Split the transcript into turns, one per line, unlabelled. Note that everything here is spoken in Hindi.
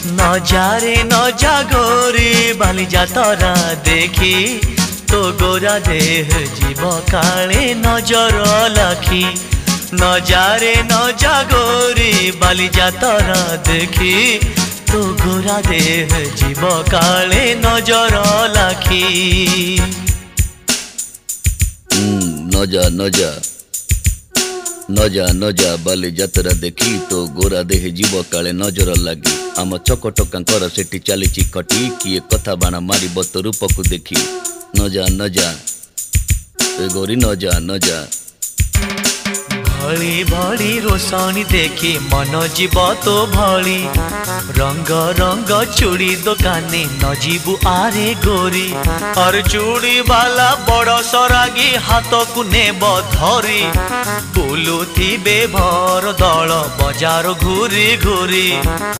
नजारे नजा गोरी बाली जातरा देखी तो गोरा देह जीव काले नजर लाखी। नजारे नजा गोरी बाली जातरा देखी तो गोरा देह जीव काले नजर लाखी।
नजा नजा नजा नजा बाली जातरा देखी तो गोरा देह जीव काले नजर लगी। आम चकटकांकर सेठी चली खटी किए कथा बाण मार तो रूप को देखी। नजा नजा गोरी नजा नजा
भली भली रोशनी देखी मन जीव तो भली। रंग रंग चूड़ी दुकानी न जीवु आरे गोरी। और चूड़ी वाला बड़ सरागी हाथ को नेब धरी। बुलुथिबे भर दल बजार घूरी घूरी।